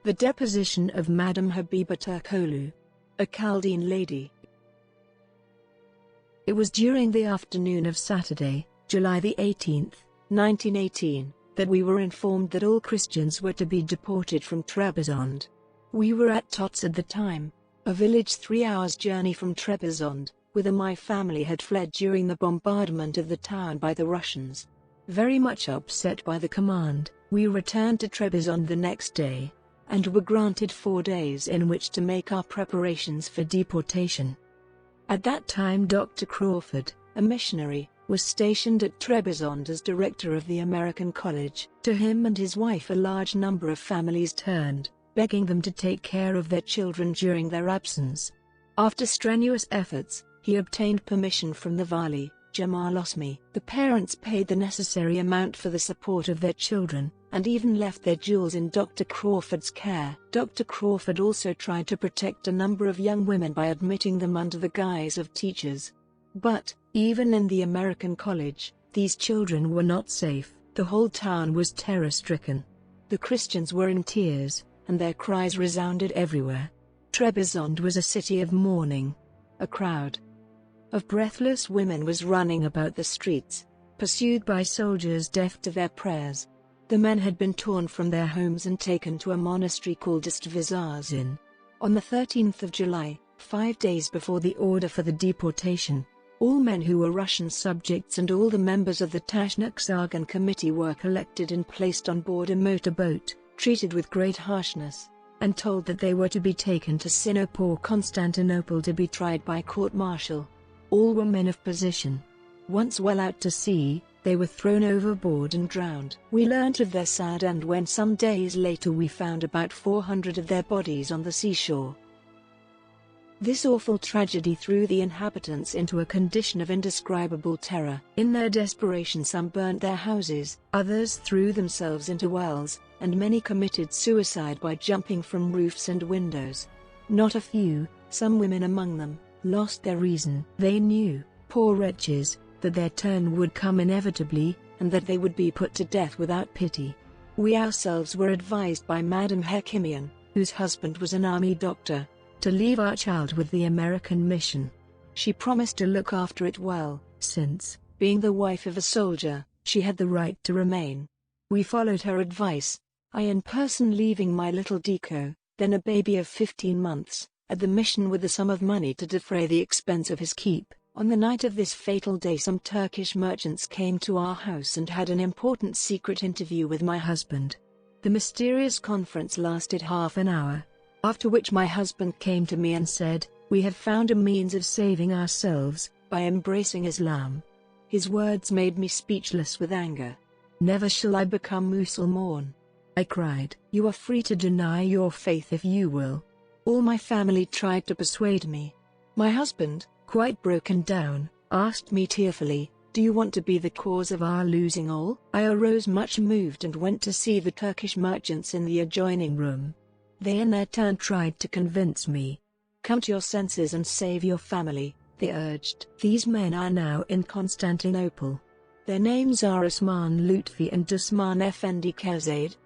The deposition of Madam Habiba Turkoglu, a Chaldean lady. It was during the afternoon of Saturday, July the 18th, 1918, that we were informed that all Christians were to be deported from Trebizond. We were at Tots at the time, a village 3 hours' journey from Trebizond, whither my family had fled during the bombardment of the town by the Russians. Very much upset by the command, we returned to Trebizond the next day, and were granted 4 days in which to make our preparations for deportation. At that time Dr. Crawford, a missionary, was stationed at Trebizond as director of the American College. To him and his wife a large number of families turned, begging them to take care of their children during their absence. After strenuous efforts, he obtained permission from the Vali, Jamal Osmi. The parents paid the necessary amount for the support of their children, and even left their jewels in Dr. Crawford's care. Dr. Crawford also tried to protect a number of young women by admitting them under the guise of teachers. But, even in the American College, these children were not safe. The whole town was terror-stricken. The Christians were in tears, and their cries resounded everywhere. Trebizond was a city of mourning. A crowd of breathless women was running about the streets, pursued by soldiers deaf to their prayers. The men had been torn from their homes and taken to a monastery called Istvizazin. On the 13th of July, 5 days before the order for the deportation, all men who were Russian subjects and all the members of the Tashnaksargan committee were collected and placed on board a motorboat, treated with great harshness, and told that they were to be taken to Sinop, Constantinople, to be tried by court-martial. All were men of position. Once well out to sea, they were thrown overboard and drowned. We learnt of their sad end when some days later we found about 400 of their bodies on the seashore. This awful tragedy threw the inhabitants into a condition of indescribable terror. In their desperation some burnt their houses, others threw themselves into wells, and many committed suicide by jumping from roofs and windows. Not a few, some women among them, lost their reason. They knew, poor wretches, that their turn would come inevitably, and that they would be put to death without pity. We ourselves were advised by Madame Hekimian, whose husband was an army doctor, to leave our child with the American mission. She promised to look after it well, since, being the wife of a soldier, she had the right to remain. We followed her advice, I in person leaving my little Dico, then a baby of 15 months, at the mission with a sum of money to defray the expense of his keep. On the night of this fatal day some Turkish merchants came to our house and had an important secret interview with my husband. The mysterious conference lasted half an hour, after which my husband came to me and said, "We have found a means of saving ourselves, by embracing Islam." His words made me speechless with anger. "Never shall I become Muslim," I cried. "You are free to deny your faith if you will." All my family tried to persuade me. My husband, quite broken down, asked me tearfully, "Do you want to be the cause of our losing all?" I arose much moved and went to see the Turkish merchants in the adjoining room. They in their turn tried to convince me. "Come to your senses and save your family," they urged. "These men are now in Constantinople. Their names are Osman Lutfi and Dusman Effendi Kezade."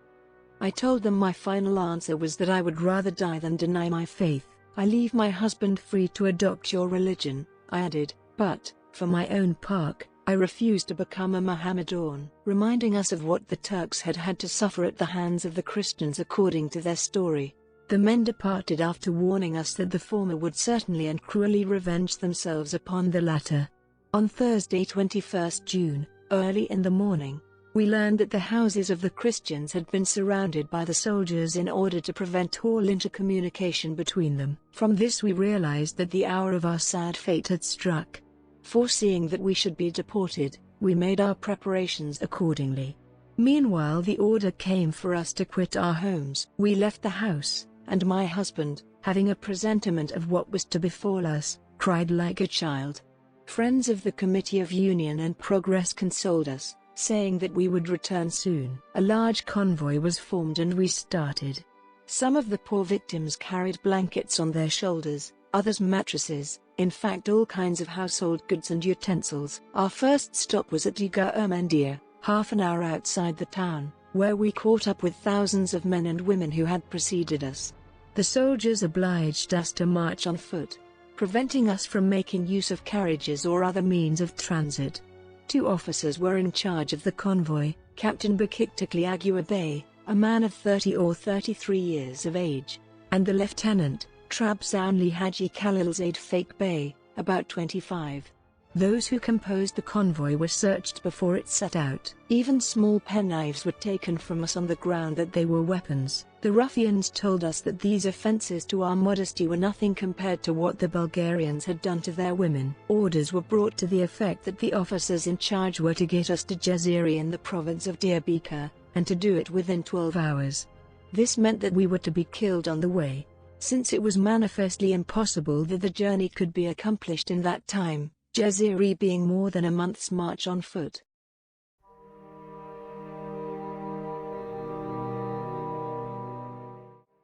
I told them my final answer was that I would rather die than deny my faith. "I leave my husband free to adopt your religion," I added, "but, for my own part, I refuse to become a Mohammedan," reminding us of what the Turks had had to suffer at the hands of the Christians according to their story. The men departed after warning us that the former would certainly and cruelly revenge themselves upon the latter. On Thursday 21st June, early in the morning, we learned that the houses of the Christians had been surrounded by the soldiers in order to prevent all intercommunication between them. From this we realized that the hour of our sad fate had struck. Foreseeing that we should be deported, we made our preparations accordingly. Meanwhile the order came for us to quit our homes. We left the house, and my husband, having a presentiment of what was to befall us, cried like a child. Friends of the Committee of Union and Progress consoled us, saying that we would return soon. A large convoy was formed and we started. Some of the poor victims carried blankets on their shoulders, others mattresses, in fact all kinds of household goods and utensils. Our first stop was at Iga Ermendia, half an hour outside the town. where we caught up with thousands of men and women who had preceded us. The soldiers obliged us to march on foot, preventing us from making use of carriages or other means of transit. 2 officers were in charge of the convoy, Captain Bakiktakli Agua Bey, a man of 30 or 33 years of age, and the lieutenant, Trabzounli Haji Khalilzade Fake Bey, about 25. Those who composed the convoy were searched before it set out. Even small penknives were taken from us on the ground that they were weapons. The ruffians told us that these offences to our modesty were nothing compared to what the Bulgarians had done to their women. Orders were brought to the effect that the officers in charge were to get us to Jaziri in the province of Diyarbakir, and to do it within 12 hours. This meant that we were to be killed on the way, since it was manifestly impossible that the journey could be accomplished in that time, Jaziri being more than a month's march on foot.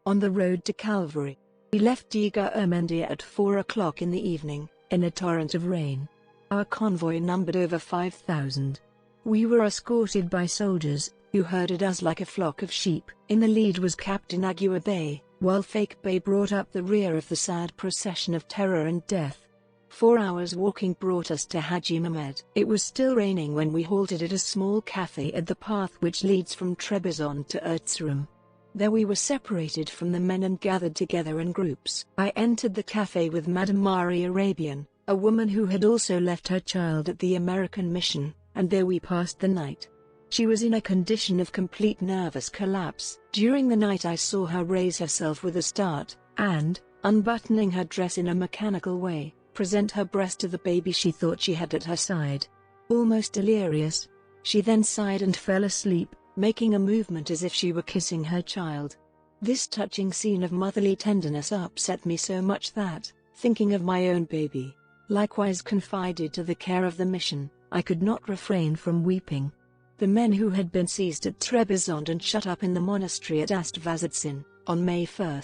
On the road to Calvary, we left Diga Ermendia at 4 o'clock in the evening, in a torrent of rain. Our convoy numbered over 5,000. We were escorted by soldiers, who herded us like a flock of sheep. In the lead was Captain Agua Bey, while Fake Bey brought up the rear of the sad procession of terror and death. 4 hours walking brought us to Haji Mehmed. It was still raining when we halted at a small cafe at the path which leads from Trebizond to Erzurum. There we were separated from the men and gathered together in groups. I entered the cafe with Madame Marie Arabian, a woman who had also left her child at the American mission, and there we passed the night. She was in a condition of complete nervous collapse. During the night I saw her raise herself with a start, and, unbuttoning her dress in a mechanical way, present her breast to the baby she thought she had at her side. Almost delirious, she then sighed and fell asleep, making a movement as if she were kissing her child. This touching scene of motherly tenderness upset me so much that, thinking of my own baby, likewise confided to the care of the mission, I could not refrain from weeping. The men who had been seized at Trebizond and shut up in the monastery at Astvazadzin, on May 1,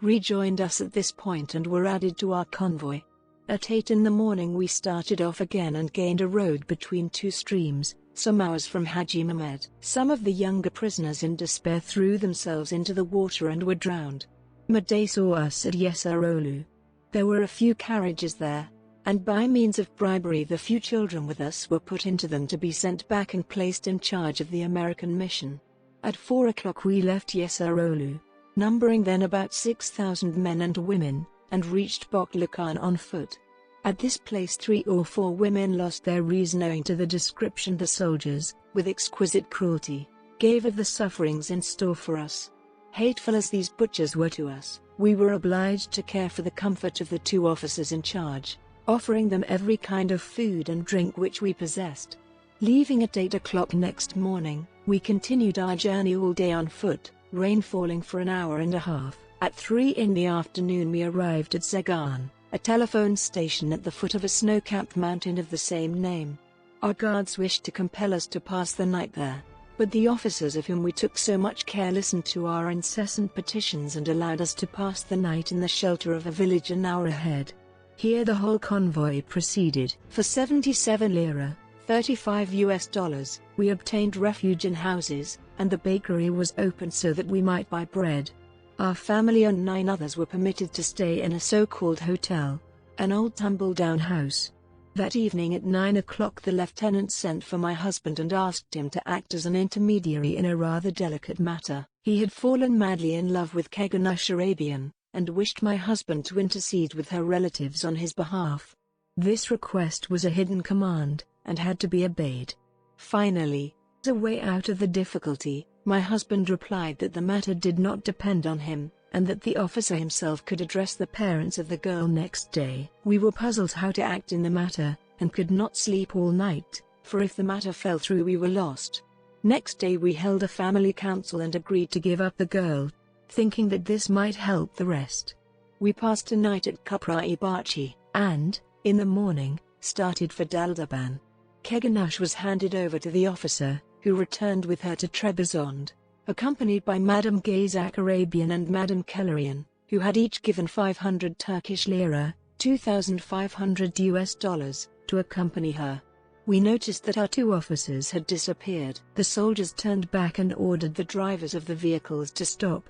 rejoined us at this point and were added to our convoy. At 8 in the morning we started off again and gained a road between 2 streams, some hours from Haji Mehmed. Some of the younger prisoners in despair threw themselves into the water and were drowned. Mehmed saw us at Yesarolu. There were a few carriages there, and by means of bribery the few children with us were put into them to be sent back and placed in charge of the American mission. At 4 o'clock we left Yesarolu, numbering then about 6,000 men and women, and reached Boklakan on foot. At this place 3 or 4 women lost their reason owing to the description the soldiers, with exquisite cruelty, gave of the sufferings in store for us. Hateful as these butchers were to us, we were obliged to care for the comfort of the 2 officers in charge, offering them every kind of food and drink which we possessed. Leaving at 8 o'clock next morning, we continued our journey all day on foot, rain falling for an hour and a half. At 3 in the afternoon we arrived at Zegan, a telephone station at the foot of a snow-capped mountain of the same name. Our guards wished to compel us to pass the night there, but the officers of whom we took so much care listened to our incessant petitions and allowed us to pass the night in the shelter of a village an hour ahead. Here the whole convoy proceeded. For 77 lira, $35, we obtained refuge in houses, and the bakery was opened so that we might buy bread. Our family and 9 others were permitted to stay in a so-called hotel, an old tumble-down house. That evening at 9 o'clock the lieutenant sent for my husband and asked him to act as an intermediary in a rather delicate matter. He had fallen madly in love with Kaganush Arabian, and wished my husband to intercede with her relatives on his behalf. This request was a hidden command, and had to be obeyed. Finally, as a way out of the difficulty, my husband replied that the matter did not depend on him, and that the officer himself could address the parents of the girl next day. We were puzzled how to act in the matter, and could not sleep all night, for if the matter fell through we were lost. Next day we held a family council and agreed to give up the girl, thinking that this might help the rest. We passed a night at Kupra-i-Bachi, and, in the morning, started for Daldaban. Kaganush was handed over to the officer, who returned with her to Trebizond, accompanied by Madame Gazak Arabian and Madame Kellerian, who had each given 500 Turkish lira, $2,500, to accompany her. We noticed that our 2 officers had disappeared. The soldiers turned back and ordered the drivers of the vehicles to stop.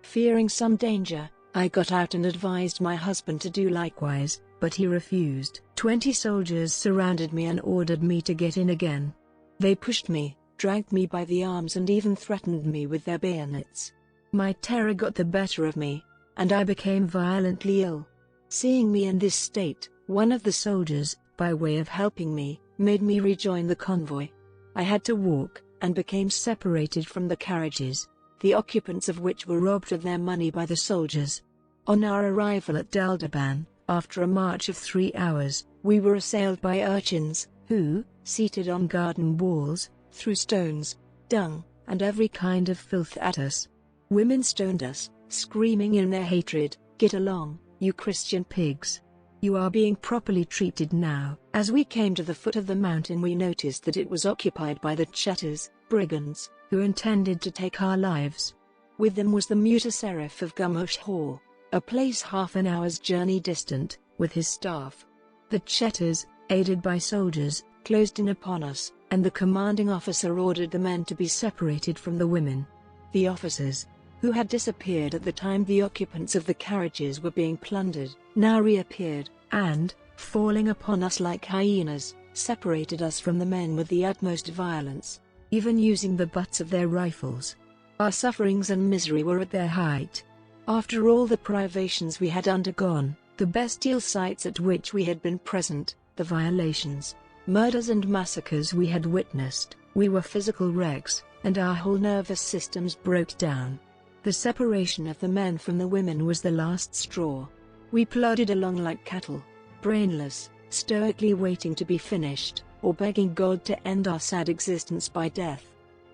Fearing some danger, I got out and advised my husband to do likewise, but he refused. 20 soldiers surrounded me and ordered me to get in again. They pushed me, dragged me by the arms and even threatened me with their bayonets. My terror got the better of me, and I became violently ill. Seeing me in this state, one of the soldiers, by way of helping me, made me rejoin the convoy. I had to walk, and became separated from the carriages, the occupants of which were robbed of their money by the soldiers. On our arrival at Daldaban, after a march of 3 hours, we were assailed by urchins, who, seated on garden walls, threw stones, dung, and every kind of filth at us. Women stoned us, screaming in their hatred, "Get along, you Christian pigs! You are being properly treated now." As we came to the foot of the mountain, we noticed that it was occupied by the Chetters, brigands, who intended to take our lives. With them was the Mutaserif of Gumush, a place half an hour's journey distant, with his staff. The Chetters, aided by soldiers, closed in upon us, and the commanding officer ordered the men to be separated from the women. The officers, who had disappeared at the time the occupants of the carriages were being plundered, now reappeared, and, falling upon us like hyenas, separated us from the men with the utmost violence, even using the butts of their rifles. Our sufferings and misery were at their height. After all the privations we had undergone, the bestial sights at which we had been present, the violations, murders and massacres we had witnessed, we were physical wrecks, and our whole nervous systems broke down. The separation of the men from the women was the last straw. We plodded along like cattle, brainless, stoically waiting to be finished, or begging God to end our sad existence by death.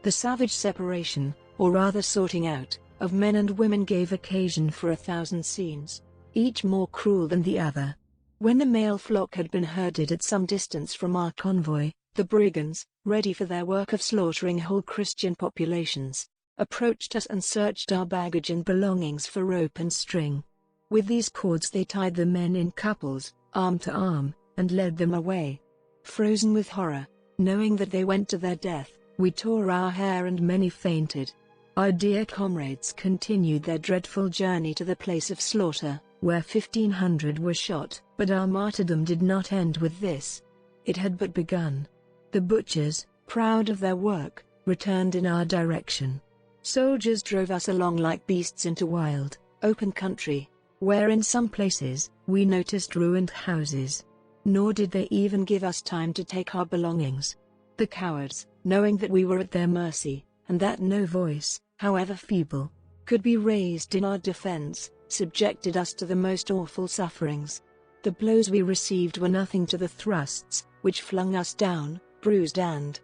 The savage separation, or rather sorting out, of men and women gave occasion for 1,000 scenes, each more cruel than the other. When the male flock had been herded at some distance from our convoy, the brigands, ready for their work of slaughtering whole Christian populations, approached us and searched our baggage and belongings for rope and string. With these cords they tied the men in couples, arm to arm, and led them away. Frozen with horror, knowing that they went to their death, we tore our hair and many fainted. Our dear comrades continued their dreadful journey to the place of slaughter, where 1,500 were shot, but our martyrdom did not end with this. It had but begun. The butchers, proud of their work, returned in our direction. Soldiers drove us along like beasts into wild, open country, where in some places, we noticed ruined houses. Nor did they even give us time to take our belongings. The cowards, knowing that we were at their mercy, and that no voice, however feeble, could be raised in our defense, subjected us to the most awful sufferings. The blows we received were nothing to the thrusts, which flung us down, bruised and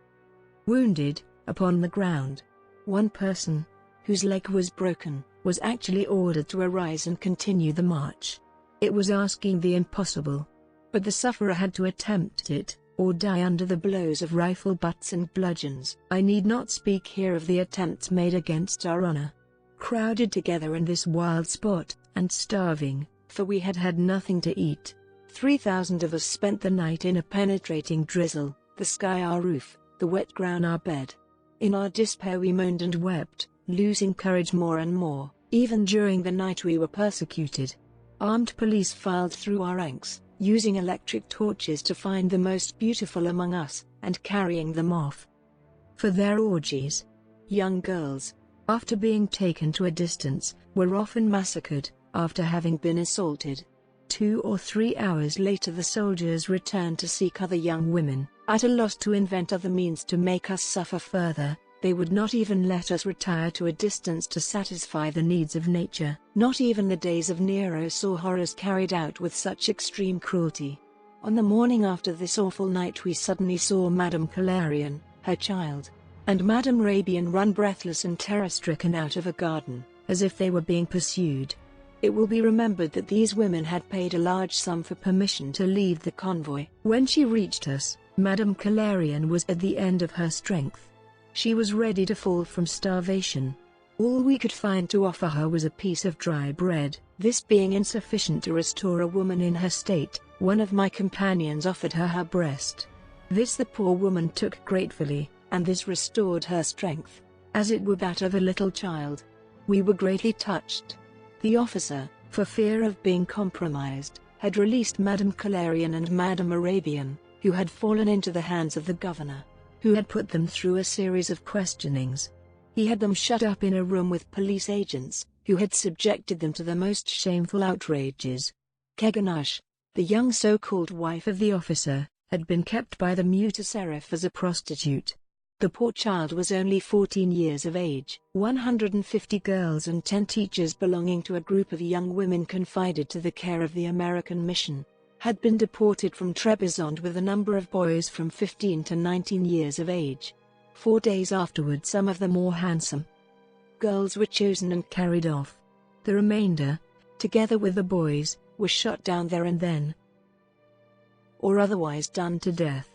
wounded, upon the ground. One person, whose leg was broken, was actually ordered to arise and continue the march. It was asking the impossible. But the sufferer had to attempt it, or die under the blows of rifle butts and bludgeons. I need not speak here of the attempts made against our honor. Crowded together in this wild spot, and starving, for we had had nothing to eat, 3,000 of us spent the night in a penetrating drizzle, the sky our roof, the wet ground our bed. In our despair we moaned and wept, losing courage more and more. Even during the night we were persecuted. Armed police filed through our ranks, using electric torches to find the most beautiful among us, and carrying them off for their orgies. Young girls, after being taken to a distance, were often massacred, after having been assaulted. 2 or 3 hours later the soldiers returned to seek other young women. At a loss to invent other means to make us suffer further, they would not even let us retire to a distance to satisfy the needs of nature. Not even the days of Nero saw horrors carried out with such extreme cruelty. On the morning after this awful night we suddenly saw Madame Calarian, her child, and Madame Rabian run breathless and terror-stricken out of a garden, as if they were being pursued. It will be remembered that these women had paid a large sum for permission to leave the convoy. When she reached us, Madame Calarian was at the end of her strength. She was ready to fall from starvation. All we could find to offer her was a piece of dry bread. This being insufficient to restore a woman in her state, one of my companions offered her her breast. This the poor woman took gratefully, and this restored her strength, as it were that of a little child. We were greatly touched. The officer, for fear of being compromised, had released Madame Calarian and Madame Arabian, who had fallen into the hands of the governor, who had put them through a series of questionings. He had them shut up in a room with police agents, who had subjected them to the most shameful outrages. Keganash, the young so-called wife of the officer, had been kept by the Mutaserif as a prostitute. The poor child was only 14 years of age. 150 girls and 10 teachers belonging to a group of young women confided to the care of the American mission had been deported from Trebizond with a number of boys from 15 to 19 years of age. 4 days afterward, some of the more handsome girls were chosen and carried off. The remainder, together with the boys, were shot down there and then, or otherwise done to death.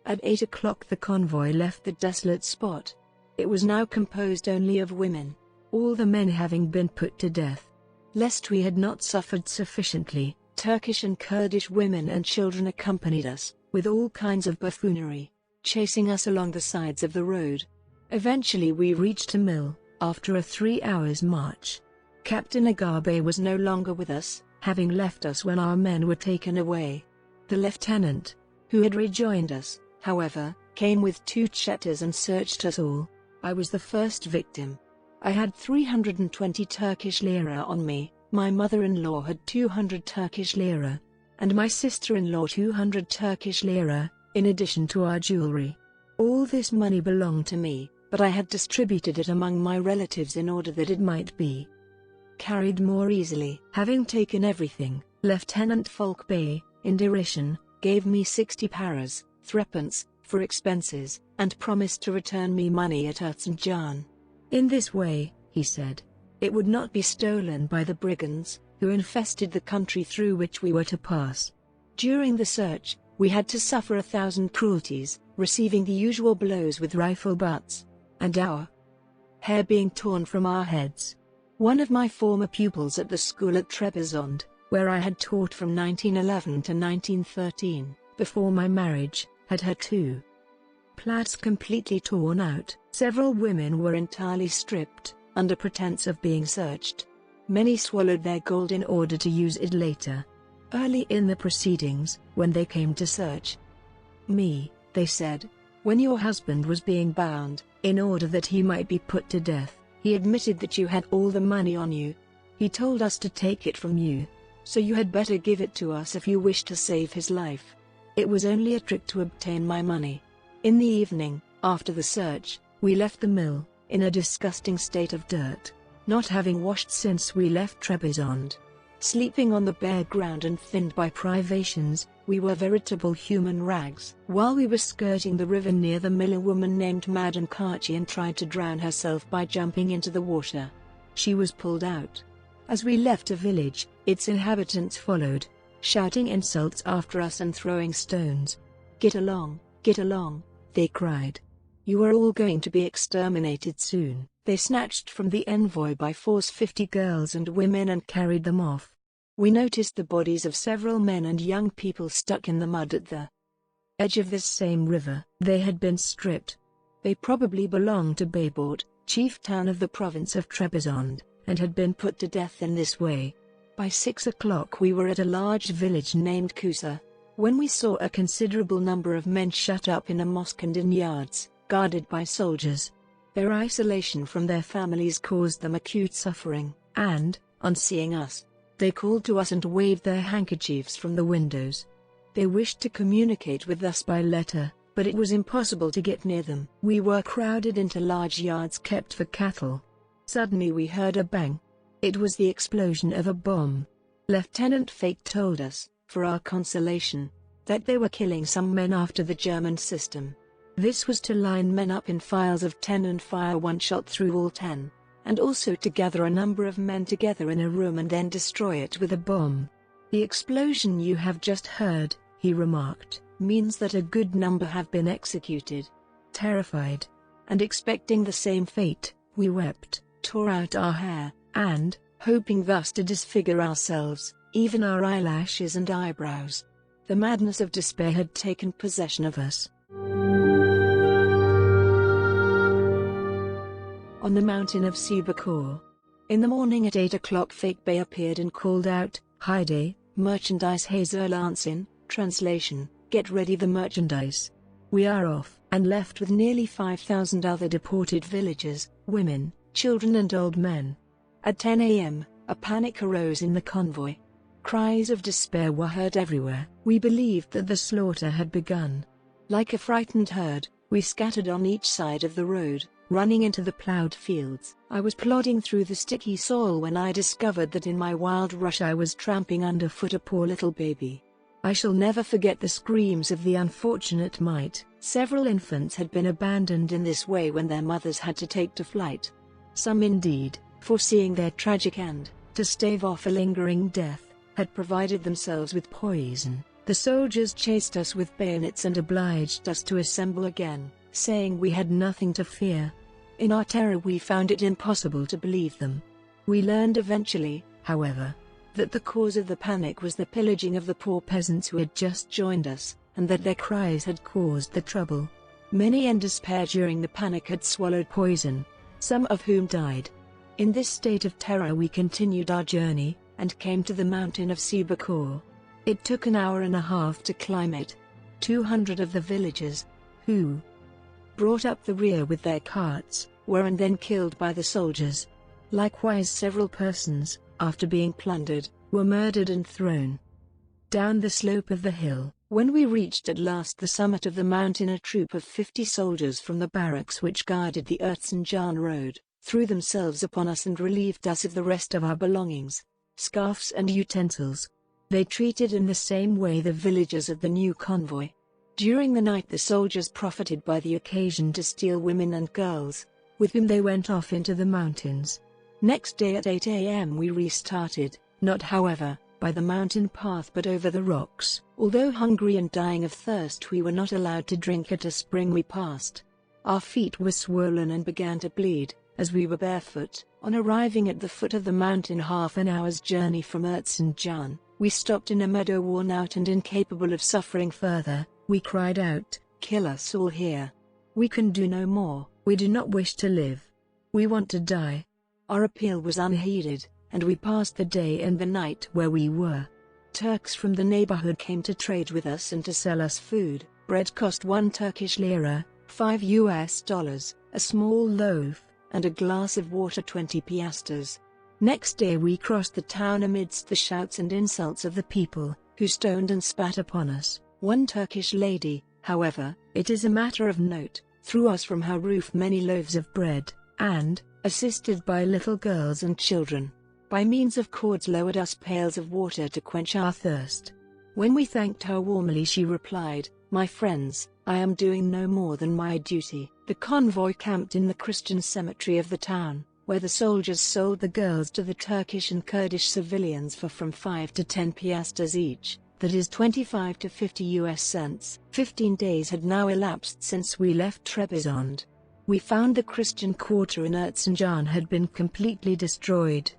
At 8 o'clock the convoy left the desolate spot. It was now composed only of women, all the men having been put to death. Lest we had not suffered sufficiently, Turkish and Kurdish women and children accompanied us, with all kinds of buffoonery, chasing us along the sides of the road. Eventually we reached a mill, after a 3 hours' march. Captain Agabe was no longer with us, having left us when our men were taken away. The lieutenant, who had rejoined us, however, came with 2 chetters and searched us all. I was the first victim. I had 320 Turkish lira on me, my mother-in-law had 200 Turkish lira, and my sister-in-law 200 Turkish lira, in addition to our jewelry. All this money belonged to me, but I had distributed it among my relatives in order that it might be carried more easily. Having taken everything, Lieutenant Falk Bey, in derision, gave me 60 paras, threepence, for expenses, and promised to return me money at Erzincan. In this way, he said, it would not be stolen by the brigands, who infested the country through which we were to pass. During the search, we had to suffer 1,000 cruelties, receiving the usual blows with rifle butts, and our hair being torn from our heads. One of my former pupils at the school at Trebizond, where I had taught from 1911 to 1913, before my marriage, had her 2 plaids completely torn out. Several women were entirely stripped, under pretense of being searched. Many swallowed their gold in order to use it later. Early in the proceedings, when they came to search me, they said, when your husband was being bound, in order that he might be put to death, he admitted that you had all the money on you. He told us to take it from you, so you had better give it to us if you wish to save his life. It was only a trick to obtain my money. In the evening, after the search, we left the mill, in a disgusting state of dirt, not having washed since we left Trebizond. Sleeping on the bare ground and thinned by privations, we were veritable human rags. While we were skirting the river near the mill, a woman named Madame Karchian tried to drown herself by jumping into the water. She was pulled out. As we left a village, its inhabitants followed, shouting insults after us and throwing stones. Get along, they cried. You are all going to be exterminated soon. They snatched from the envoy by force 50 girls and women and carried them off. We noticed the bodies of several men and young people stuck in the mud at the edge of this same river. They had been stripped. They probably belonged to Baybort, chief town of the province of Trebizond, and had been put to death in this way. By 6 o'clock we were at a large village named Kusa, when we saw a considerable number of men shut up in a mosque and in yards, guarded by soldiers. Their isolation from their families caused them acute suffering, and, on seeing us, they called to us and waved their handkerchiefs from the windows. They wished to communicate with us by letter, but it was impossible to get near them. We were crowded into large yards kept for cattle. Suddenly we heard a bang. It was the explosion of a bomb. Lieutenant Fake told us, for our consolation, that they were killing some men after the German system. This was to line men up in files of 10 and fire one shot through all 10, and also to gather a number of men together in a room and then destroy it with a bomb. The explosion you have just heard, he remarked, means that a good number have been executed. Terrified, and expecting the same fate, we wept, tore out our hair, and, hoping thus to disfigure ourselves, even our eyelashes and eyebrows. The madness of despair had taken possession of us. On the Mountain of Sebicore. In the morning at 8 o'clock Fake Bay appeared and called out, "Hayde, merchandise hazerlansin," translation, "Get ready the merchandise. We are off," and left with nearly 5,000 other deported villagers, women, children and old men. At 10 a.m., a panic arose in the convoy. Cries of despair were heard everywhere. We believed that the slaughter had begun. Like a frightened herd, we scattered on each side of the road, running into the plowed fields. I was plodding through the sticky soil when I discovered that in my wild rush I was tramping underfoot a poor little baby. I shall never forget the screams of the unfortunate mite. Several infants had been abandoned in this way when their mothers had to take to flight. Some indeed, foreseeing their tragic end, to stave off a lingering death, had provided themselves with poison. The soldiers chased us with bayonets and obliged us to assemble again, saying we had nothing to fear. In our terror we found it impossible to believe them. We learned eventually, however, that the cause of the panic was the pillaging of the poor peasants who had just joined us, and that their cries had caused the trouble. Many in despair during the panic had swallowed poison, some of whom died. In this state of terror we continued our journey, and came to the Mountain of Sebicore. It took an hour and a half to climb it. 200 of the villagers, who brought up the rear with their carts, were and then killed by the soldiers. Likewise several persons, after being plundered, were murdered and thrown down the slope of the hill. When we reached at last the summit of the mountain, a troop of 50 soldiers from the barracks which guarded the Erzincan road, threw themselves upon us and relieved us of the rest of our belongings, scarves and utensils. They treated in the same way the villagers of the new convoy. During the night the soldiers profited by the occasion to steal women and girls, with whom they went off into the mountains. Next day at 8 a.m. we restarted, not however, by the mountain path but over the rocks. Although hungry and dying of thirst we were not allowed to drink at a spring we passed. Our feet were swollen and began to bleed, as we were barefoot. On arriving at the foot of the mountain half an hour's journey from Erzincan, we stopped in a meadow worn out and incapable of suffering further. We cried out, "Kill us all here. We can do no more, we do not wish to live. We want to die." Our appeal was unheeded, and we passed the day and the night where we were. Turks from the neighborhood came to trade with us and to sell us food. Bread cost 1 Turkish lira, $5, a small loaf, and a glass of water 20 piastres. Next day we crossed the town amidst the shouts and insults of the people, who stoned and spat upon us. One Turkish lady, however, it is a matter of note, threw us from her roof many loaves of bread, and, assisted by little girls and children, by means of cords lowered us pails of water to quench our thirst. When we thanked her warmly she replied, "My friends, I am doing no more than my duty." The convoy camped in the Christian cemetery of the town, where the soldiers sold the girls to the Turkish and Kurdish civilians for from 5 to 10 piastres each, that is 25 to 50 US cents. 15 days had now elapsed since we left Trebizond. We found the Christian quarter in Erzincan had been completely destroyed.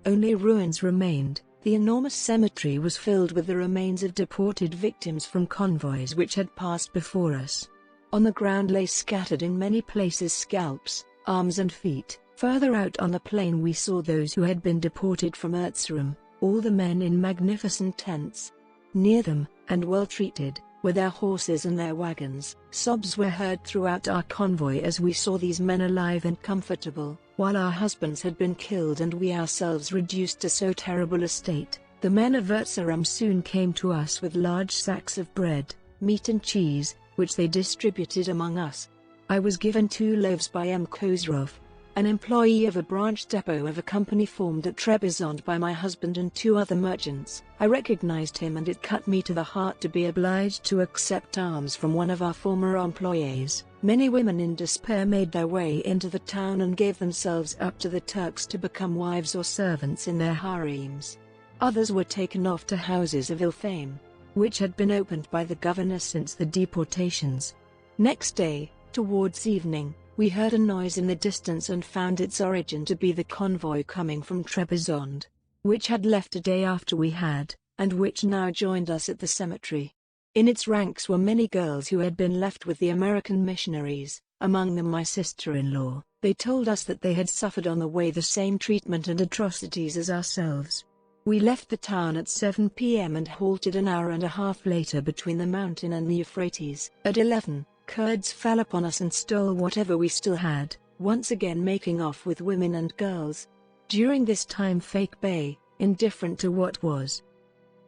Only ruins remained. The enormous cemetery was filled with the remains of deported victims from convoys which had passed before us. On the ground lay scattered in many places scalps, arms and feet. Further out on the plain we saw those who had been deported from Erzurum, all the men in magnificent tents. Near them, and well treated, were their horses and their wagons. Sobs were heard throughout our convoy as we saw these men alive and comfortable, while our husbands had been killed and we ourselves reduced to so terrible a state. The men of Erzurum soon came to us with large sacks of bread, meat and cheese, which they distributed among us. I was given 2 loaves by M. Khosrov, an employee of a branch depot of a company formed at Trebizond by my husband and 2 other merchants. I recognized him and it cut me to the heart to be obliged to accept alms from one of our former employees. Many women in despair made their way into the town and gave themselves up to the Turks to become wives or servants in their harems. Others were taken off to houses of ill fame, which had been opened by the governor since the deportations. Next day, towards evening, we heard a noise in the distance and found its origin to be the convoy coming from Trebizond, which had left a day after we had, and which now joined us at the cemetery. In its ranks were many girls who had been left with the American missionaries, among them my sister-in-law. They told us that they had suffered on the way the same treatment and atrocities as ourselves. We left the town at 7 p.m. and halted an hour and a half later between the mountain and the Euphrates. At 11, Kurds fell upon us and stole whatever we still had, once again making off with women and girls. During this time Fake Bey, indifferent to what was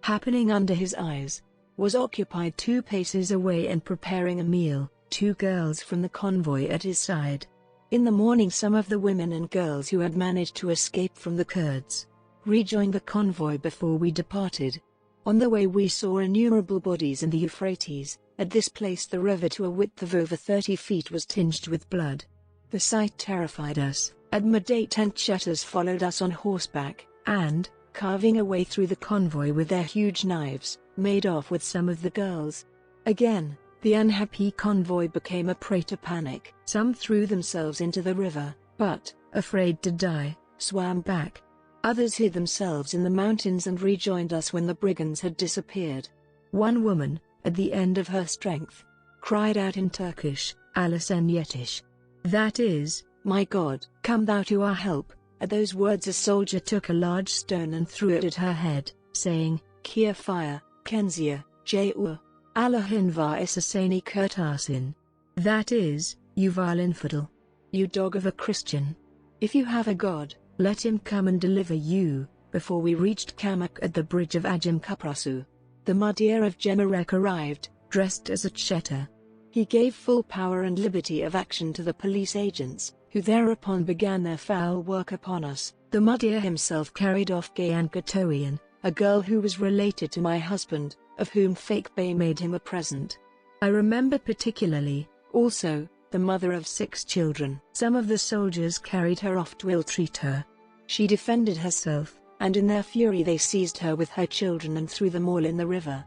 happening under his eyes, was occupied 2 paces away and preparing a meal, 2 girls from the convoy at his side. In the morning some of the women and girls who had managed to escape from the Kurds rejoined the convoy before we departed. On the way we saw innumerable bodies in the Euphrates. At this place the river, to a width of over 30 feet, was tinged with blood. The sight terrified us. At midday tent shutters followed us on horseback, and, carving a way through the convoy with their huge knives, made off with some of the girls. Again, the unhappy convoy became a prey to panic. Some threw themselves into the river, but, afraid to die, swam back. Others hid themselves in the mountains and rejoined us when the brigands had disappeared. One woman, at the end of her strength, cried out in Turkish, "Allah sen yetish." That is, "My God, come thou to our help." At those words a soldier took a large stone and threw it at her head, saying, "Kia fire, Kenzia, Ja'ur, Allahin var isasani kurtasin." That is, "You vile infidel. You dog of a Christian. If you have a God, let him come and deliver you." Before we reached Kamak at the bridge of Ajam Kuprasu, the Mudir of Gemarek arrived, dressed as a Cheta. He gave full power and liberty of action to the police agents, who thereupon began their foul work upon us. The Mudir himself carried off Gayan Gatoian, a girl who was related to my husband, of whom Fake Bey made him a present. I remember particularly, also, the mother of 6 children. Some of the soldiers carried her off to ill-treat her. She defended herself, and in their fury they seized her with her children and threw them all in the river,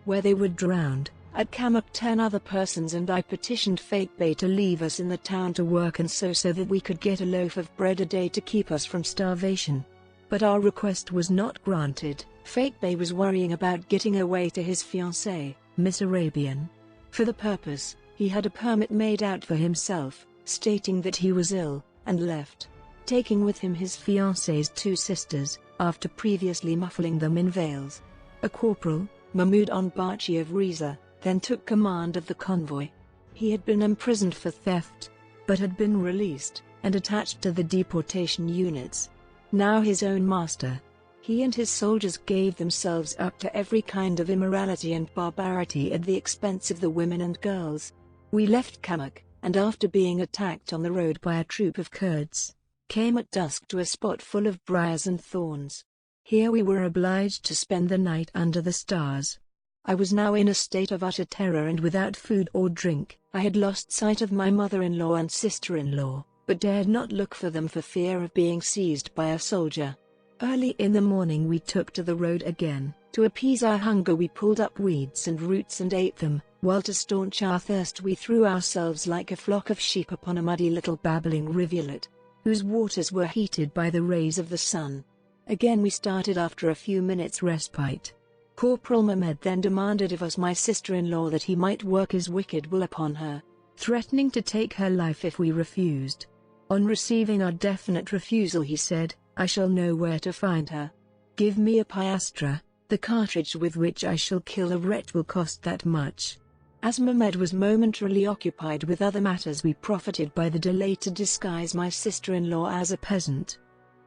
where they were drowned. At Kamak 10 other persons and I petitioned Fake Bey to leave us in the town to work and so that we could get a loaf of bread a day to keep us from starvation. But our request was not granted. Fake Bey was worrying about getting away to his fiancée, Miss Arabian. For the purpose, he had a permit made out for himself, stating that he was ill, and left, taking with him his fiancée's 2 sisters, after previously muffling them in veils. A corporal, Mahmoud Onbachi of Riza, then took command of the convoy. He had been imprisoned for theft, but had been released, and attached to the deportation units. Now his own master. He and his soldiers gave themselves up to every kind of immorality and barbarity at the expense of the women and girls. We left Kamak, and after being attacked on the road by a troop of Kurds, came at dusk to a spot full of briars and thorns. Here we were obliged to spend the night under the stars. I was now in a state of utter terror and without food or drink. I had lost sight of my mother-in-law and sister-in-law, but dared not look for them for fear of being seized by a soldier. Early in the morning we took to the road again. To appease our hunger we pulled up weeds and roots and ate them, while to staunch our thirst we threw ourselves like a flock of sheep upon a muddy little babbling rivulet, whose waters were heated by the rays of the sun. Again we started after a few minutes' respite. Corporal Mehmed then demanded of us my sister-in-law that he might work his wicked will upon her, threatening to take her life if we refused. On receiving our definite refusal he said, "I shall know where to find her. Give me a piastra, the cartridge with which I shall kill a wretch will cost that much." As Mehmed was momentarily occupied with other matters we profited by the delay to disguise my sister-in-law as a peasant,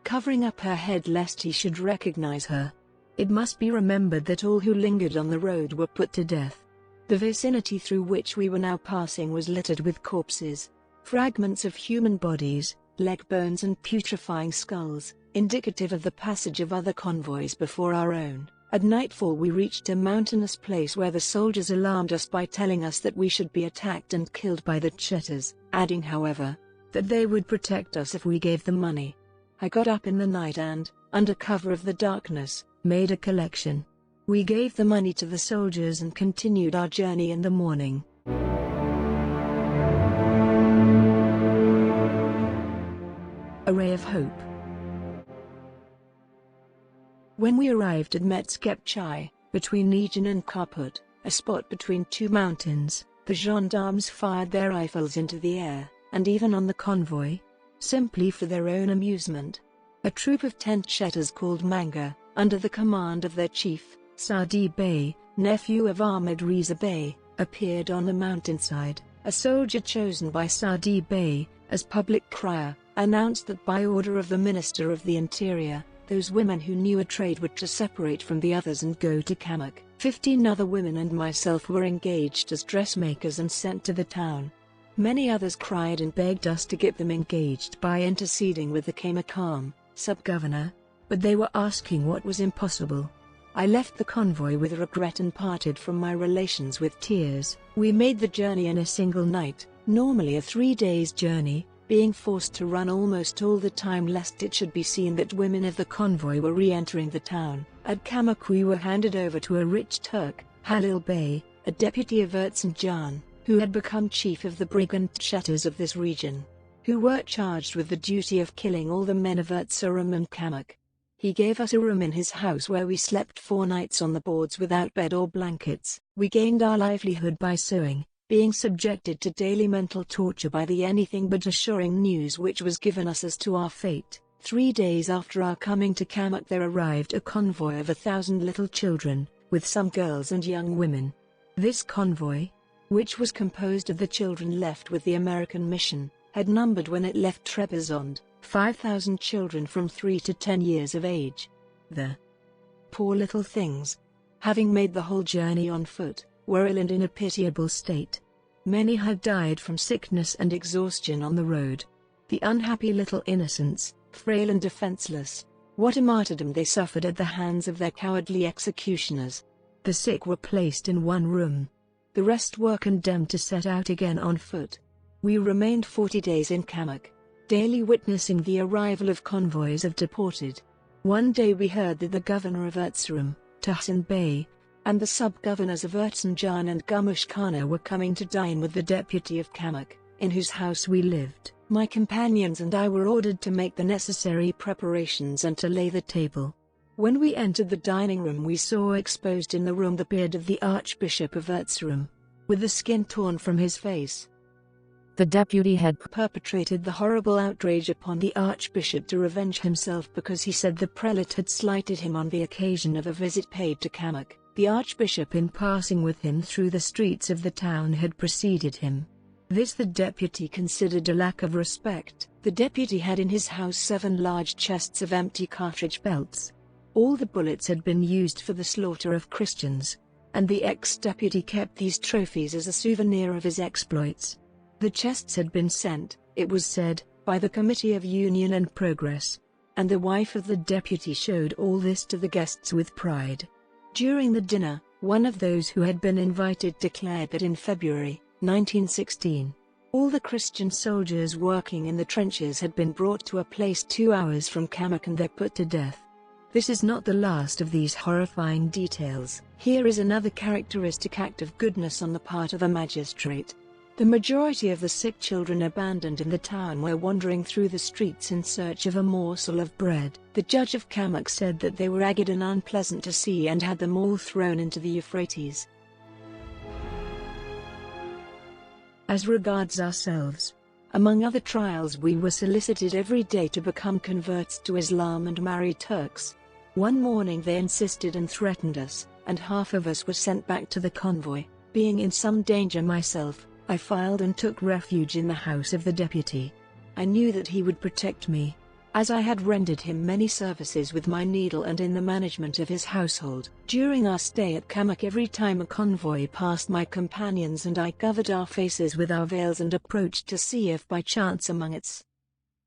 covering up her head lest he should recognize her. It must be remembered that all who lingered on the road were put to death. The vicinity through which we were now passing was littered with corpses, fragments of human bodies, leg bones and putrefying skulls, indicative of the passage of other convoys before our own. At nightfall we reached a mountainous place where the soldiers alarmed us by telling us that we should be attacked and killed by the Chetas, adding however, that they would protect us if we gave them money. I got up in the night and, under cover of the darkness, made a collection. We gave the money to the soldiers and continued our journey in the morning. A ray of hope. When we arrived at Metskep Chai, between Nijin and Kaput, a spot between two mountains. The gendarmes fired their rifles into the air, and even on the convoy, simply for their own amusement. A troop of tent setters called Manga, under the command of their chief, Sadi Bey, nephew of Ahmed Reza Bey, appeared on the mountainside. A soldier chosen by Sadi Bey, as public crier, announced that by order of the Minister of the Interior, those women who knew a trade were to separate from the others and go to Kamak. 15 other women and myself were engaged as dressmakers and sent to the town. Many others cried and begged us to get them engaged by interceding with the Kamakam, sub-governor, but they were asking what was impossible. I left the convoy with regret and parted from my relations with tears. We made the journey in a single night, normally a 3 days journey, being forced to run almost all the time lest it should be seen that women of the convoy were re-entering the town. At Kamak we were handed over to a rich Turk, Halil Bey, a deputy of Erzincan, who had become chief of the brigand shatters of this region, who were charged with the duty of killing all the men of Erzurum and Kamak. He gave us a room in his house where we slept 4 nights on the boards without bed or blankets. We gained our livelihood by sewing, being subjected to daily mental torture by the anything but assuring news which was given us as to our fate. 3 days after our coming to Kamak there arrived a convoy of 1,000 little children, with some girls and young women. This convoy, which was composed of the children left with the American mission, had numbered when it left Trebizond 5,000 children from 3 to 10 years of age. The poor little things, having made the whole journey on foot, were ill and in a pitiable state. Many had died from sickness and exhaustion on the road. The unhappy little innocents, frail and defenseless, what a martyrdom they suffered at the hands of their cowardly executioners. The sick were placed in one room. The rest were condemned to set out again on foot. We remained 40 days in Kamak, daily witnessing the arrival of convoys of deported. One day we heard that the governor of Erzurum, Tahsin Bey, and the sub-governors of Erzincan and Gumushkana were coming to dine with the deputy of Kamak, in whose house we lived. My companions and I were ordered to make the necessary preparations and to lay the table. When we entered the dining room we saw exposed in the room the beard of the Archbishop of Erzurum, with the skin torn from his face. The deputy had perpetrated the horrible outrage upon the Archbishop to revenge himself because he said the prelate had slighted him on the occasion of a visit paid to Kamak. The Archbishop in passing with him through the streets of the town had preceded him. This the deputy considered a lack of respect. The deputy had in his house 7 large chests of empty cartridge belts. All the bullets had been used for the slaughter of Christians, and the ex-deputy kept these trophies as a souvenir of his exploits. The chests had been sent, it was said, by the Committee of Union and Progress, and the wife of the deputy showed all this to the guests with pride. During the dinner, one of those who had been invited declared that in February 1916, all the Christian soldiers working in the trenches had been brought to a place 2 hours from Kamak and there put to death. This is not the last of these horrifying details. Here is another characteristic act of goodness on the part of a magistrate. The majority of the sick children abandoned in the town were wandering through the streets in search of a morsel of bread. The judge of Kamak said that they were ragged and unpleasant to see and had them all thrown into the Euphrates. As regards ourselves, among other trials we were solicited every day to become converts to Islam and marry Turks. One morning they insisted and threatened us, and half of us were sent back to the convoy. Being in some danger myself, I filed and took refuge in the house of the deputy. I knew that he would protect me, as I had rendered him many services with my needle and in the management of his household. During our stay at Kamak every time a convoy passed my companions and I covered our faces with our veils and approached to see if by chance among its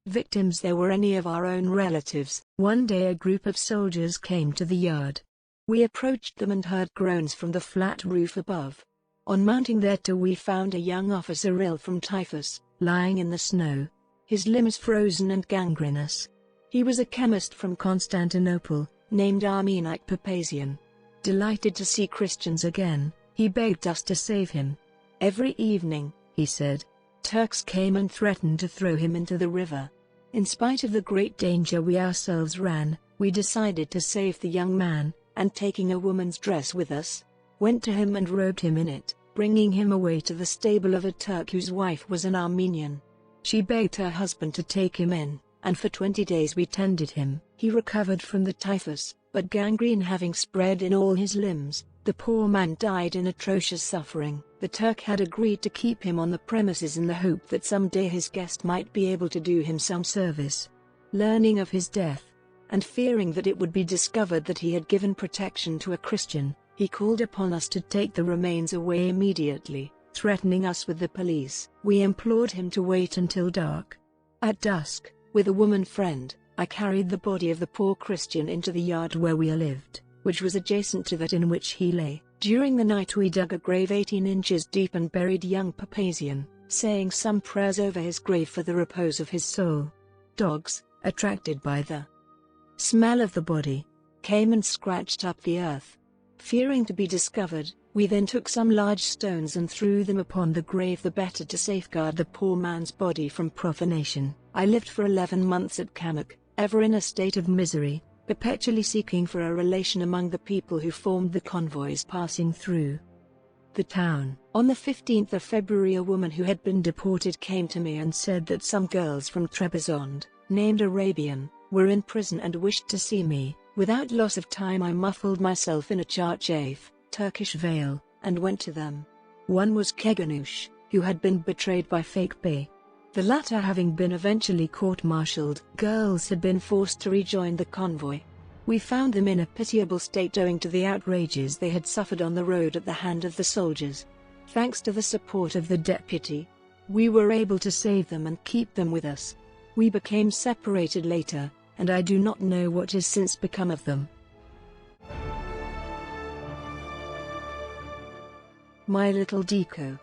victims there were any of our own relatives. One day a group of soldiers came to the yard. We approached them and heard groans from the flat roof above. On mounting thereto we found a young officer ill from typhus, lying in the snow, his limbs frozen and gangrenous. He was a chemist from Constantinople, named Armenian Papazian. Delighted to see Christians again, he begged us to save him. Every evening, he said, Turks came and threatened to throw him into the river. In spite of the great danger we ourselves ran, we decided to save the young man, and taking a woman's dress with us, went to him and robed him in it, bringing him away to the stable of a Turk whose wife was an Armenian. She begged her husband to take him in, and for 20 days we tended him. He recovered from the typhus, but gangrene having spread in all his limbs, the poor man died in atrocious suffering. The Turk had agreed to keep him on the premises in the hope that someday his guest might be able to do him some service. Learning of his death, and fearing that it would be discovered that he had given protection to a Christian, he called upon us to take the remains away immediately, threatening us with the police. We implored him to wait until dark. At dusk, with a woman friend, I carried the body of the poor Christian into the yard where we lived, which was adjacent to that in which he lay. During the night we dug a grave 18 inches deep and buried young Papazian, saying some prayers over his grave for the repose of his soul. Dogs, attracted by the smell of the body, came and scratched up the earth. Fearing to be discovered, we then took some large stones and threw them upon the grave, the better to safeguard the poor man's body from profanation. I lived for 11 months at Kamak, ever in a state of misery, perpetually seeking for a relation among the people who formed the convoys passing through the town. On the 15th of February a woman who had been deported came to me and said that some girls from Trebizond, named Arabian, were in prison and wished to see me. Without loss of time I muffled myself in a charchaf, Turkish veil, and went to them. One was Keganush, who had been betrayed by Fake Bey. The latter having been eventually court-martialed. Girls had been forced to rejoin the convoy. We found them in a pitiable state owing to the outrages they had suffered on the road at the hand of the soldiers. Thanks to the support of the deputy, we were able to save them and keep them with us. We became separated later, and I do not know what has since become of them. My Little Dico.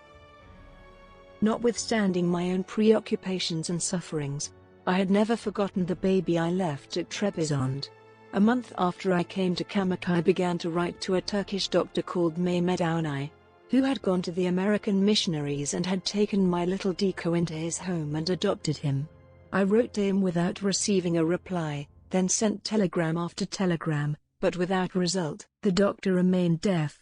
Notwithstanding my own preoccupations and sufferings, I had never forgotten the baby I left at Trebizond. A month after I came to Kamak I began to write to a Turkish doctor called Mehmet Aunay, who had gone to the American missionaries and had taken my Little Dico into his home and adopted him. I wrote to him without receiving a reply, then sent telegram after telegram, but without result. The doctor remained deaf.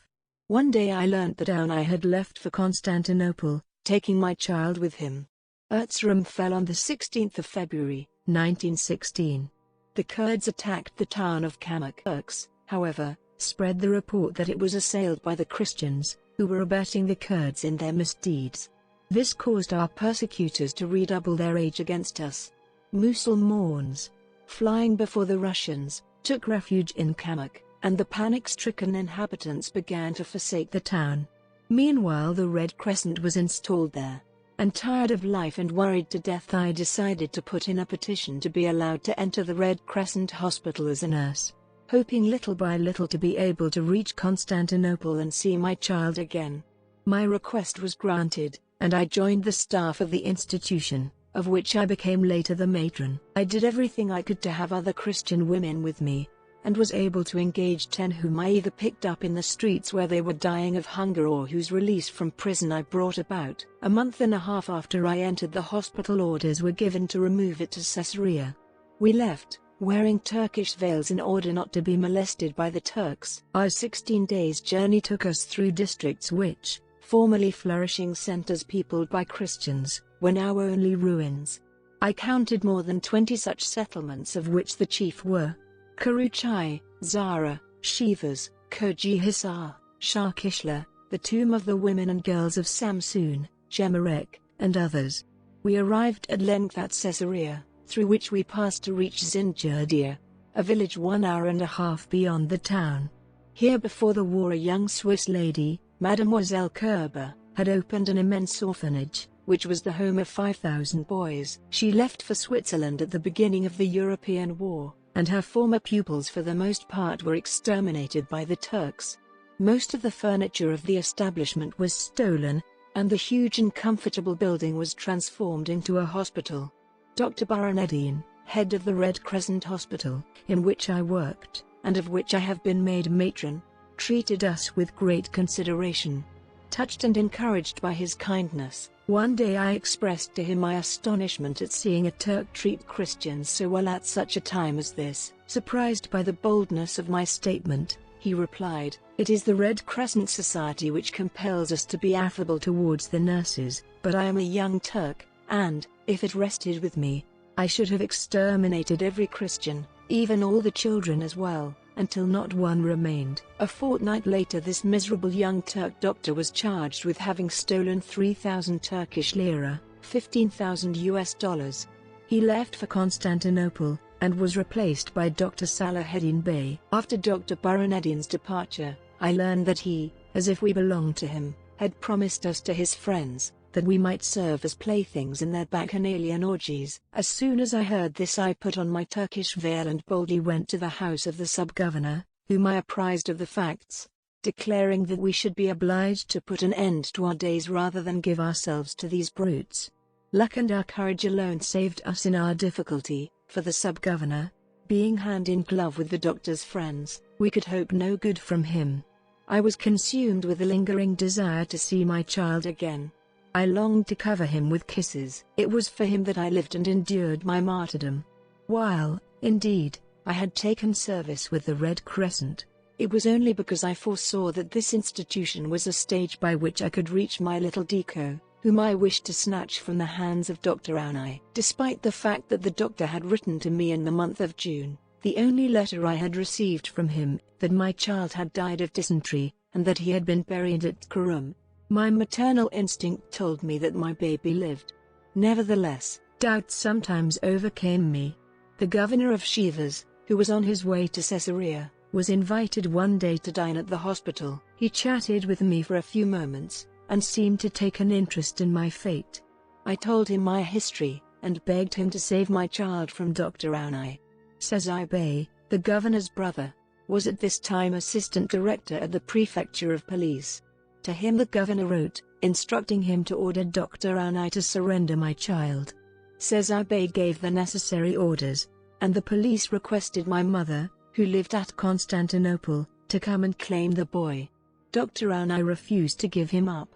One day I learnt that Aunay had left for Constantinople, taking my child with him. Erzurum fell on the 16th of February, 1916. The Kurds attacked the town of Kamak. Turks, however, spread the report that it was assailed by the Christians, who were abetting the Kurds in their misdeeds. This caused our persecutors to redouble their rage against us. Musulmans, flying before the Russians, took refuge in Kamak, and the panic-stricken inhabitants began to forsake the town. Meanwhile the Red Crescent was installed there, and tired of life and worried to death I decided to put in a petition to be allowed to enter the Red Crescent Hospital as a nurse, hoping little by little to be able to reach Constantinople and see my child again. My request was granted, and I joined the staff of the institution, of which I became later the matron. I did everything I could to have other Christian women with me, and was able to engage 10 whom I either picked up in the streets where they were dying of hunger or whose release from prison I brought about. A month and a half after I entered the hospital, orders were given to remove it to Caesarea. We left, wearing Turkish veils in order not to be molested by the Turks. Our 16 days journey took us through districts which, formerly flourishing centers peopled by Christians, were now only ruins. I counted more than 20 such settlements, of which the chief were Karuchai, Zara, Shivas, Koji Hisar, Sharkishla, the tomb of the women and girls of Samsun, Gemarek, and others. We arrived at length at Caesarea, through which we passed to reach Zinjurdia, a village 1 hour and a half beyond the town. Here before the war a young Swiss lady, Mademoiselle Kerber, had opened an immense orphanage, which was the home of 5,000 boys. She left for Switzerland at the beginning of the European War, and her former pupils for the most part were exterminated by the Turks. Most of the furniture of the establishment was stolen, and the huge and comfortable building was transformed into a hospital. Dr. Baraneddin, head of the Red Crescent Hospital, in which I worked, and of which I have been made matron, treated us with great consideration. Touched and encouraged by his kindness, one day I expressed to him my astonishment at seeing a Turk treat Christians so well at such a time as this. Surprised by the boldness of my statement, He replied, "It is the Red Crescent Society which compels us to be affable towards the nurses, but I am a young Turk, and, if it rested with me, I should have exterminated every Christian, even all the children as well, until not one remained." A fortnight later, this miserable young Turk doctor was charged with having stolen 3,000 Turkish lira, $15,000. He left for Constantinople, and was replaced by Dr. Salaheddin Bey. After Dr. Burhanettin's departure, I learned that he, as if we belonged to him, had promised us to his friends, that we might serve as playthings in their bacchanalian orgies. As soon as I heard this, I put on my Turkish veil and boldly went to the house of the sub-governor, whom I apprised of the facts, declaring that we should be obliged to put an end to our days rather than give ourselves to these brutes. Luck and our courage alone saved us in our difficulty, for the sub-governor, being hand in glove with the doctor's friends, we could hope no good from him. I was consumed with a lingering desire to see my child again. I longed to cover him with kisses. It was for him that I lived and endured my martyrdom. While, indeed, I had taken service with the Red Crescent, it was only because I foresaw that this institution was a stage by which I could reach my little Dico, whom I wished to snatch from the hands of Dr. Naayem. Despite the fact that the doctor had written to me in the month of June, the only letter I had received from him, that my child had died of dysentery, and that he had been buried at Kurum, my maternal instinct told me that my baby lived. Nevertheless, doubt sometimes overcame me. The governor of Shivas, who was on his way to Caesarea, was invited one day to dine at the hospital. He chatted with me for a few moments, and seemed to take an interest in my fate. I told him my history, and begged him to save my child from Dr. Naayem. Sezai Bey, the governor's brother, was at this time assistant director at the prefecture of police. To him the governor wrote, instructing him to order Dr. Naayem to surrender my child. Sezai Bey gave the necessary orders, and the police requested my mother, who lived at Constantinople, to come and claim the boy. Dr. Naayem refused to give him up.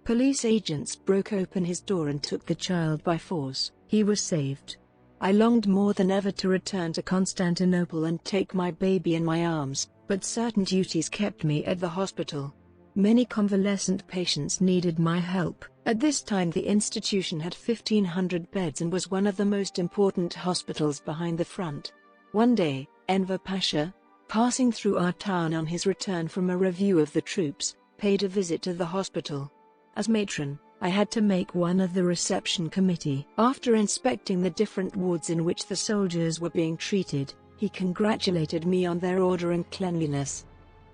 Police agents broke open his door and took the child by force. He was saved. I longed more than ever to return to Constantinople and take my baby in my arms, but certain duties kept me at the hospital. Many convalescent patients needed my help. At this time the institution had 1,500 beds and was one of the most important hospitals behind the front. One day, Enver Pasha, passing through our town on his return from a review of the troops, paid a visit to the hospital. As matron, I had to make one of the reception committee. After inspecting the different wards in which the soldiers were being treated, he congratulated me on their order and cleanliness.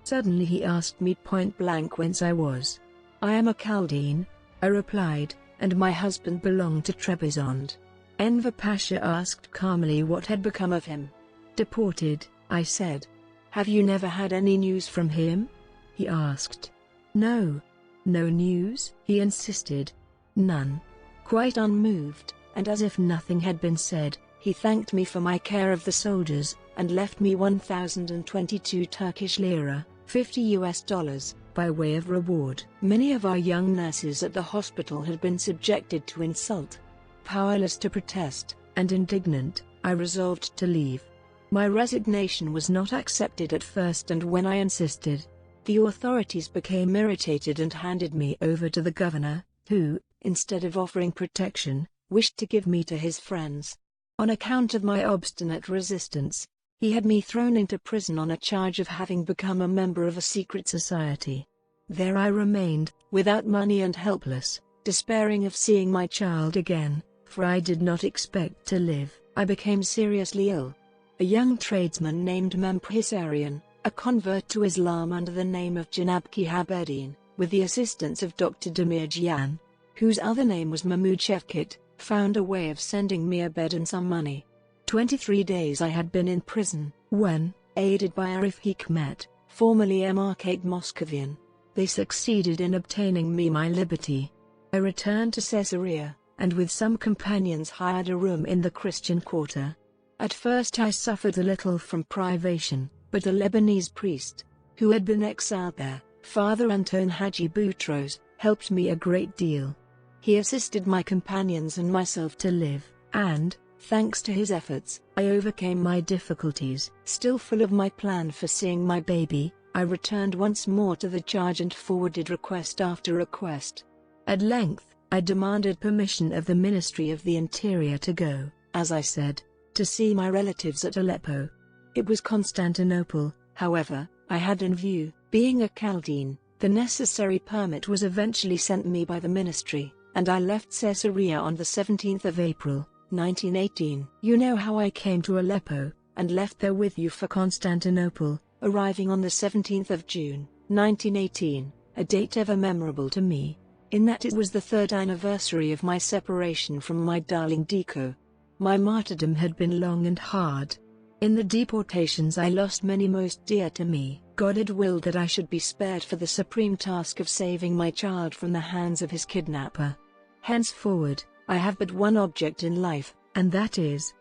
Suddenly he asked me point blank whence I was. "I am a Chaldean," I replied, "and my husband belonged to Trebizond." Enver Pasha asked calmly what had become of him. "Deported," I said. "Have you never had any news from him?" he asked. "No. No news?" he insisted. "None." Quite unmoved, and as if nothing had been said, he thanked me for my care of the soldiers, and left me 1,022 Turkish lira, $50, by way of reward. Many of our young nurses at the hospital had been subjected to insult. Powerless to protest, and indignant, I resolved to leave. My resignation was not accepted at first, and when I insisted, the authorities became irritated and handed me over to the governor, who, instead of offering protection, wished to give me to his friends. On account of my obstinate resistance, he had me thrown into prison on a charge of having become a member of a secret society. There I remained, without money and helpless, despairing of seeing my child again, for I did not expect to live. I became seriously ill. A young tradesman named Assyrian, a convert to Islam under the name of Janabki Habeddin, with the assistance of Dr. Demirjian, whose other name was Mahmud Shevkit, found a way of sending me a bed and some money. 23 days I had been in prison, when, aided by Arif Hikmet, formerly Markate Moscovian, they succeeded in obtaining me my liberty. I returned to Caesarea, and with some companions hired a room in the Christian quarter. At first I suffered a little from privation, but a Lebanese priest, who had been exiled there, Father Anton Haji Boutros, helped me a great deal. He assisted my companions and myself to live, and, thanks to his efforts, I overcame my difficulties. Still full of my plan for seeing my baby, I returned once more to the charge and forwarded request after request. At length, I demanded permission of the Ministry of the Interior to go, as I said, to see my relatives at Aleppo. It was Constantinople, however, I had in view. Being a Chaldean, the necessary permit was eventually sent me by the ministry, and I left Caesarea on the 17th of April, 1918. You know how I came to Aleppo, and left there with you for Constantinople, arriving on the 17th of June, 1918, a date ever memorable to me, in that it was the 3rd anniversary of my separation from my darling Dico. My martyrdom had been long and hard. In the deportations I lost many most dear to me. God had willed that I should be spared for the supreme task of saving my child from the hands of his kidnapper. Henceforward, I have but one object in life, and that is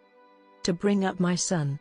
to bring up my son,